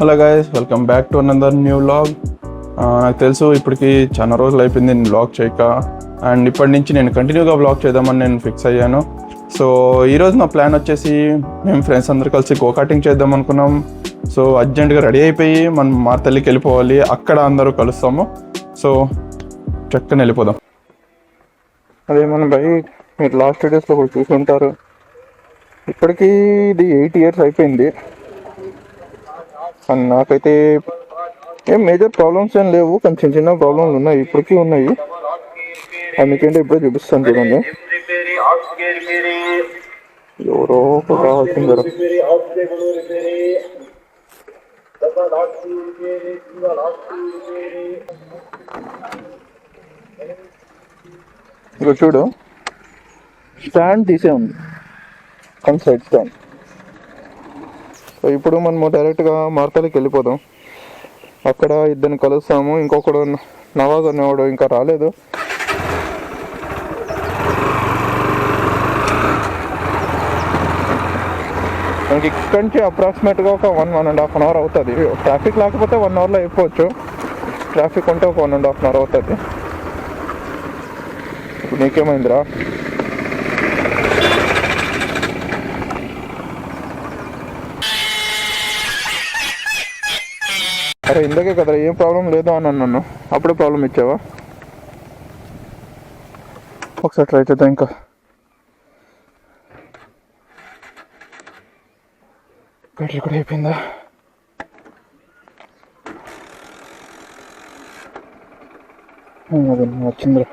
Hello guys, welcome back to another new vlog. నాకు తెలుసు ఇప్పటికి చాలా రోజులు అయిపోయింది నేను వ్లాగ్ చేయక. అండ్ ఇప్పటి నుంచి నేను కంటిన్యూగా వ్లాగ్ చేద్దామని నేను ఫిక్స్ అయ్యాను. సో ఈరోజు నా ప్లాన్ వచ్చేసి మేము ఫ్రెండ్స్ అందరు కలిసి గోకాటింగ్ చేద్దాం అనుకున్నాం. సో అర్జెంటుగా రెడీ అయిపోయి మనం మార్తల్లికి వెళ్ళిపోవాలి. అక్కడ అందరూ కలుస్తాము. సో చక్కని వెళ్ళిపోదాం. అదే మన బైక్ మీరు లాస్ట్ డేస్లో కూడా చూసుకుంటారు. ఇప్పటికీ ఇది 8 years అయిపోయింది. అండ్ నాకైతే ఏం మేజర్ ప్రాబ్లమ్స్ ఏం లేవు, కానీ చిన్న చిన్న ప్రాబ్లమ్స్ ఉన్నాయి, ఇప్పటికీ ఉన్నాయి. అందుకంటే ఇప్పుడే చూపిస్తాను చూడండి. ఎవరో రావాల్సింది కదా. ఇక చూడు, స్టాండ్ తీసే ఉంది, కానీ సైడ్ స్టాండ్. సో ఇప్పుడు మనము డైరెక్ట్గా మార్తలికి వెళ్ళిపోదాం. అక్కడ ఇద్దరిని కలుస్తాము. ఇంకొకడు నవాజ్ అనేవాడు ఇంకా రాలేదు. మనకి ఇక్కడి నుంచి అప్రాక్సిమేట్గా ఒక 1.5 hour అవుతుంది. ట్రాఫిక్ లేకపోతే 1 hourలో అయిపోవచ్చు. ట్రాఫిక్ ఉంటే ఒక 1.5 hour అవుతుంది. ఇప్పుడు నీకేమైందిరా? అరే ఇందాకే కదరా ఏం ప్రాబ్లం లేదు అని అన్నాను, అప్పుడే ప్రాబ్లం ఇచ్చావా? ఒకసారి ట్రై చేద్దాం. ఇంకా బ్యాటరీ కూడా అయిపోయిందా? అదే వచ్చిందిరా.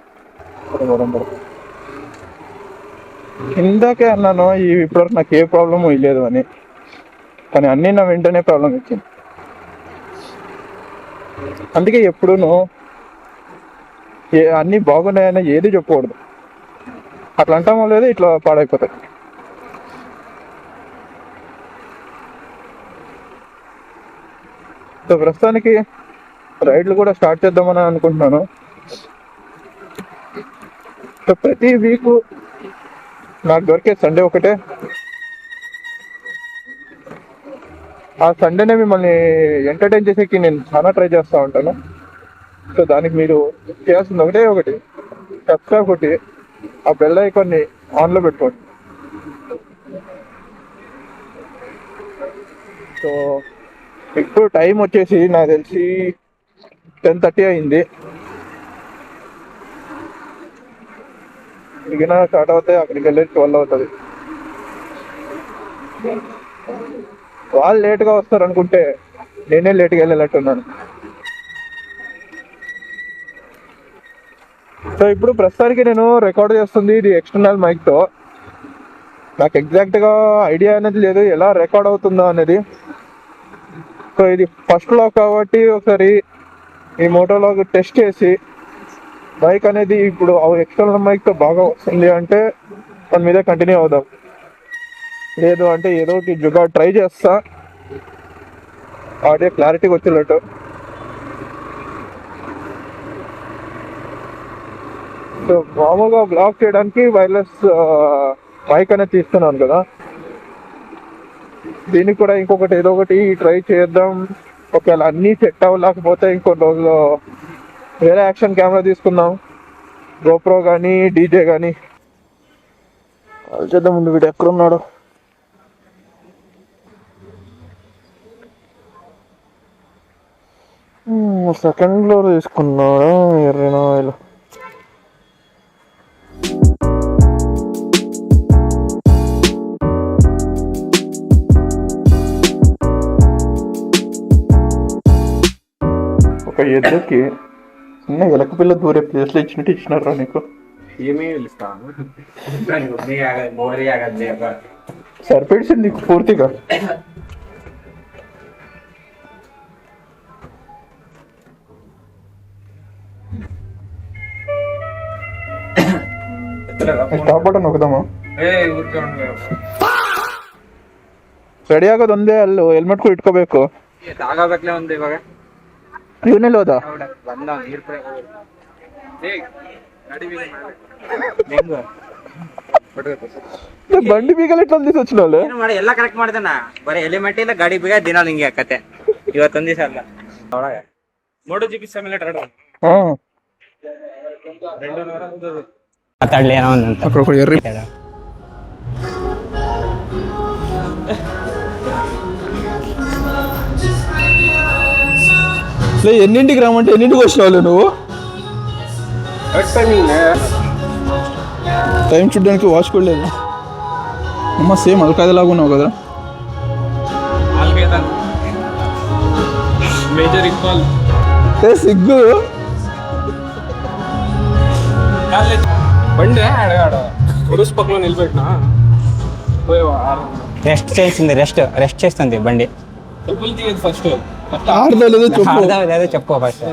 ఇందాకే అన్నాను ఇప్పటివరకు నాకు ఏ ప్రాబ్లము ఇవ్వలేదు అని, కానీ అన్నీ నా వెంటనే ప్రాబ్లం ఇచ్చింది. అందుకే ఎప్పుడూను అన్నీ బాగున్నాయని ఏది చెప్పకూడదు. అట్లా అంటామో లేదో ఇట్లా పాడైపోతాయి. సో ప్రస్తుతానికి రైడ్లు కూడా స్టార్ట్ చేద్దామని అనుకుంటున్నాను. సో ప్రతి వీక్ నాకు దొరికే సండే ఒకటే. ఆ సండేనే మిమ్మల్ని ఎంటర్టైన్ చేసేకి నేను చాలా ట్రై చేస్తూ ఉంటాను. సో దానికి మీరు చేయాల్సింది ఒకటి, సబ్స్క్రైబ్ కొట్టి ఆ బెల్ ఐకాన్ని ఆన్లో పెట్టుకోండి. సో ఇప్పుడు టైం వచ్చేసి నాకు తెలిసి 10:30 అయింది. మిగిలిన స్టార్ట్ అవుతాయి, అక్కడికి వెళ్ళి 12 అవుతుంది. వాళ్ళు లేట్గా వస్తారు అనుకుంటే నేనే లేట్గా వెళ్ళేటట్టున్నాను. సో ఇప్పుడు ప్రస్తుతానికి నేను రికార్డ్ చేస్తుంది ఇది ఎక్స్టర్నల్ మైక్తో. నాకు ఎగ్జాక్ట్గా ఐడియా అనేది లేదు ఎలా రికార్డ్ అవుతుందో అనేది. సో ఇది ఫస్ట్ లాగ్ కాబట్టి ఒకసారి ఈ మోటోలాగ్ టెస్ట్ చేసి మైక్ అనేది ఇప్పుడు ఎక్స్టర్నల్ మైక్తో బాగా వస్తుంది అంటే దాని మీద కంటిన్యూ అవుదాం. లేదు అంటే ఏదో ఒకటి జుగా ట్రై చేస్తా ఆడియో క్లారిటీగా వచ్చేటట్టు. సో మామూలుగా బ్లాగ్ చేయడానికి వైర్లెస్ మైక్ అనేది తీస్తున్నాను కదా, దీనికి కూడా ఇంకొకటి ఏదో ఒకటి ట్రై చేద్దాం. ఒకవేళ అన్నీ సెట్ అవ్వలేకపోతే ఇంకొన్ని రోజులు వేరే యాక్షన్ కెమెరా తీసుకుందాం, గోప్రో కానీ డీజే కానీ. చేద్దాం. ముందు వీడు ఎక్కడున్నాడు? సెకండ్ ఫ్లోర్ తీసుకున్నాడా ఎర్రనాయలు? ఒక ఎద్దుకి చిన్న ఎలక పిల్ల దూరే ప్లేస్లో ఇచ్చినట్టు ఇచ్చినారా నీకు? సరిపెడిసింది నీకు పూర్తిగా. Stop button ನೋಕದಮ್ಮ. ರೆಡಿ ಆಗೋದು ಒಂದೇ, ಅಲ್ಲೂ ಹೆಲ್ಮೆಟ್ ಕೂಡ ಇಟ್ಕೋಬೇಕು. ಇವನೆಲ್ಲ ಹೋದ? ಬಂಡಿ ಬೀಗಲ್ ಇಟ್ಟು ಒಂದ್ ದಿವಸ ಎಲ್ಲ ಕರೆಕ್ಟ್ ಮಾಡ್ತಾನ. ಬರೀ ಹೆಲ್ಮೆಟ್ ಇಲ್ಲ ಗಾಡಿ ಬೀಗ ದಿನ ಹಿಂಗೆ ಆಕತೆ. ಇವತ್ತೊಂದ್ ದಿವಸ ಅಲ್ಲ ಮೋಟೋ ಜಿಪಿ ಸಿಮ್ಯುಲೇಟರ್ ಮಾತಾಡ್ಲಿ ಏನೋ ಅಂತ ఎన్నింటికి రమ్మంటే ఎన్నింటికి వచ్చినావు నువ్వు? టైం చూడడానికి వాచ్ కూడా లేదు. అమ్మ సేమ్ అల్కాయదలాగా ఉన్నావు కదా. సిగ్గు బండి అడగాడు ఉరుసు పక్కలో నిలబెట్టినా రెస్ట్ చేసింది. రెస్ట్ చేస్తుంది బండి. ఫస్ట్ ఆడలేదు చెప్పు ఫస్ట్.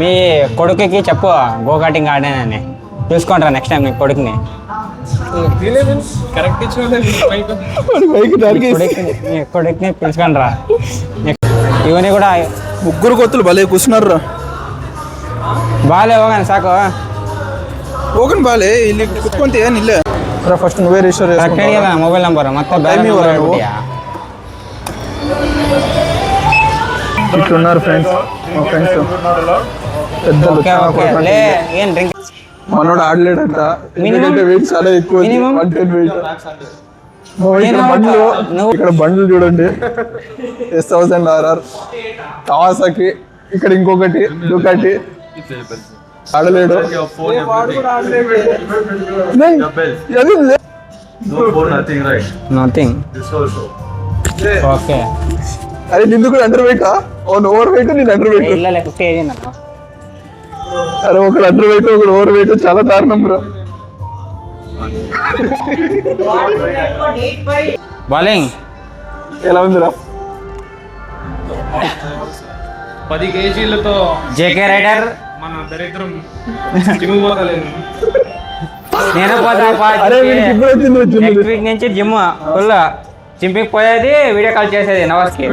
మీ కొడుకుకి చెప్పు గో కార్టింగ్ ఆడానని. చూసుకుంటారా నెక్స్ట్ టైం మీ కొడుకుని. కొడుకుని పిలుచుకోండి రా. ఇవన్నీ కూడా ముగ్గురు కొత్తలు భలే కూర్చున్నారు రా. బాగాలే ಹೋಗಣ ಸಾಕು. ಹೋಗಣ ಬಾಲೆ ಇಲ್ಲಿ ಕುತ್ಕೊಂತ ಏನಿಲ್ಲ. ఫస్ట్ నువ్వే రిజిస్టర్ చేసుకో మొబైల్ నంబర్ మొత్తం ఇట్లున్నారు ఫ్రెండ్స్. మా ఫ్రెండ్స్ మనోడు ఆడలేడంట. ఎందుకంటే వెయిట్ చాలా ఎక్కువ. ఇక్కడ బండ్లు చూడండి. S1000RR Kawasaki. ఇక్కడ ఇంకొకటి డుకాటి. ఆడలేడు. అరే నిన్ను కూడా అండర్ వెయిట్. ఓవర్ వెయిట్ నేను అండర్ వెయిట్. అరే ఒకడు అండర్ వెయిట్ ఒకడు ఓవర్ వెయిట్. చాలా దారుణం బ్రో. బౌలింగ్ ఎలా ఉందిరా? 10 kgలతో జేకే రైడర్ మన దరిద్రం జిమ్ పోతలేదు. నేను నెక్స్ట్ వీక్ నుంచి జిమ్ ఫుల్ జిమ్కి పోయేది, వీడియో కాల్ చేసేది నవాజ్కి.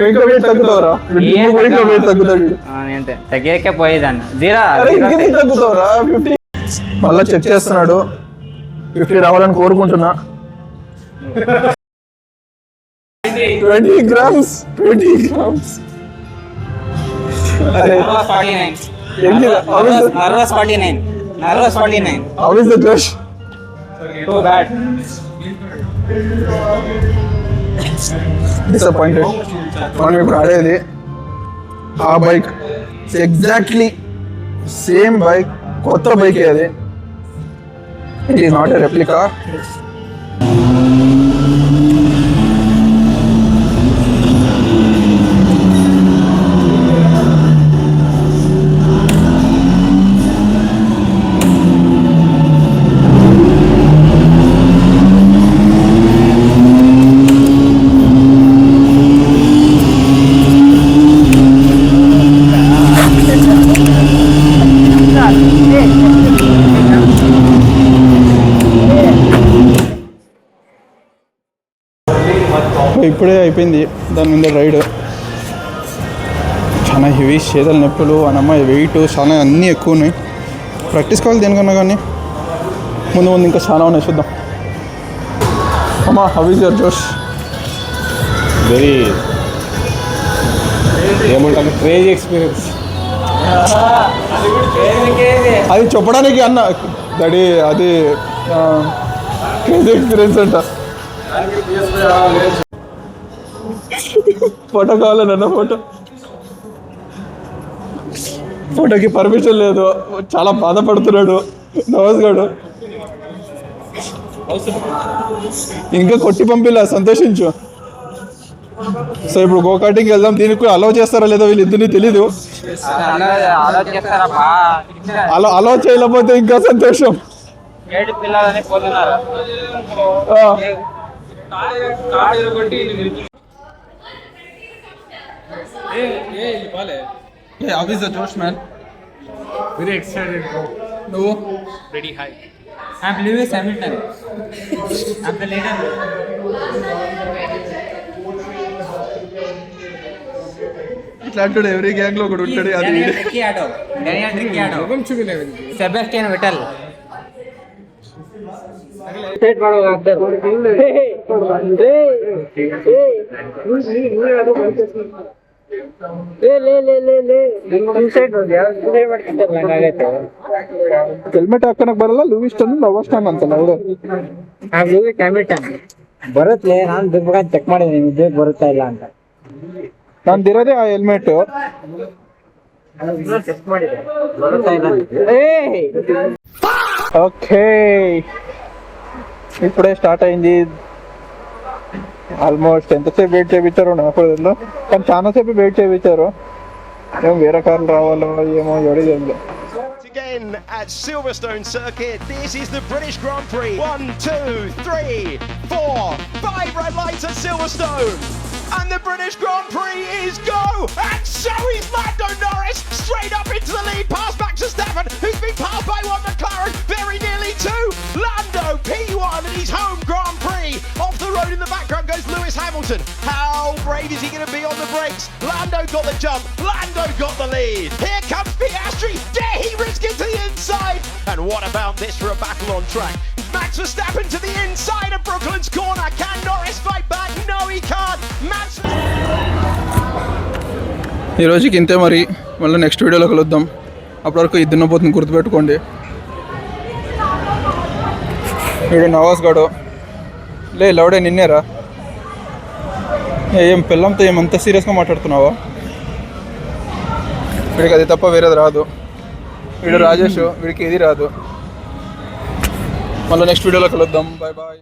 తగ్గేకే పోయేదాన్ని. మళ్ళా చెక్ చేస్తున్నాడు. 50 రావాలని కోరుకుంటున్నా. 20 grams. Nervous 49. How is the Josh? Too bad. Disappointed. మనం ఇప్పుడు ఆడేది ఆ బైక్ ఎగ్జాక్ట్లీ సేమ్ బైక్. కొత్త బైక్ అది. It is not a replica. ఇప్పుడే అయిపోయింది దాని మీద రైడ్. చాలా హెవీ చేతుల నొప్పులు. అనమ్మ వెయిట్ చాలా అన్నీ ఎక్కువ ఉన్నాయి. ప్రాక్టీస్ కావాలి దేనికన్నా కానీ. ముందు ఇంకా చాలా ఉన్నాయి. చూద్దాం. అమ్మా హౌ ఈజ్ యువర్ జోష్? వెరీ ఏమంటారు క్రేజీ ఎక్స్పీరియన్స్. అది చెప్పడానికి అన్న డాడీ అది క్రేజీ ఎక్స్పీరియన్స్ అంట. ఫోటో కావాలన్న ఫోటోకి పర్మిషన్ లేదు. చాలా బాధపడుతున్నాడు నవాజ్ గారు. ఇంకా కొట్టి పంపిలా. సంతోషించు. సో ఇప్పుడు గో కార్టింగ్కి వెళ్దాం. దీనికి కూడా అలౌ చేస్తారా లేదో వీళ్ళిద్దరిని తెలీదు. అలౌ చేయలేకపోతే ఇంకా సంతోషం. How is the Josh, man? Very excited, bro. No? Pretty high. I'm Lewis Hamilton. I'm the leader. ఇట్లాంటి ఎవరీ గ్యాంగ్ లో ఒకడు ఉంటాడు. అది Sebastian Vettel. ಹೆಲ್ಮೆಟ್ ಹಾಕೋಣಕ್ ಬರಲ್ಲ ಲೂವಿಸ್ಟನ್ ಲವಸ್ಟನ್ ಅಂತ ನೋಡು. ಬರುತ್ತೆ, ನಾನು ಬೇಕಾದ್ರೆ ಚೆಕ್ ಮಾಡಿದ್ದೀನಿ ನಿಜ ಬರುತ್ತಾ ಇಲ್ಲ ಅಂತ. ನಂದಿರೋದೇ ಆ ಹೆಲ್ಮೆಟ್. ఓకే ఇప్పుడే స్టార్ట్ అయింది. ఆల్మోస్ట్ ఎంతసేపు వెయిట్ చేయించారో నాకు తెలియదు, కానీ చాలాసేపు వెయిట్ చేయించారు. ఏమో వేరే కార్లు రావాలో ఏమో ఎవడి తెలియదు. Again at Silverstone Circuit, this is the British Grand Prix. 1, 2, 3, 4, 5 red lights at Silverstone. And the British Grand Prix is go! And so is Lando Norris straight up into the lead, past Max Verstappen, who's been passed by one McLaren, very nearly two. Lando P1 and his home Grand Prix. Off the road in the background goes Lewis Hamilton. How brave is he going to be on the brakes? Lando got the jump, Lando got the lead. Here comes Piastri, dare he risk it to the inside? And what about this for a battle on track? Max Verstappen to the inside of Brooklyn's corner. Can Norris fight back? No, he can't. Max. ఈ రోజుకి ఇంతే మరి. మళ్ళీ next వీడియోలో కలుద్దాం. అప్పటివరకు ఈ దున్నపోతుని గుర్తుపెట్టుకోండి. వీడు నవాజ్ గాడు లౌడే నిన్నేరా. ఏం పిల్లంతో ఏమంత సీరియస్గా మాట్లాడుతున్నావా? వీడికి అది తప్ప వేరేది రాదు. వీడు రాజేష్, వీడికి ఏది రాదు. మళ్ళీ నెక్స్ట్ వీడియోలో కలుద్దాం. Bye bye.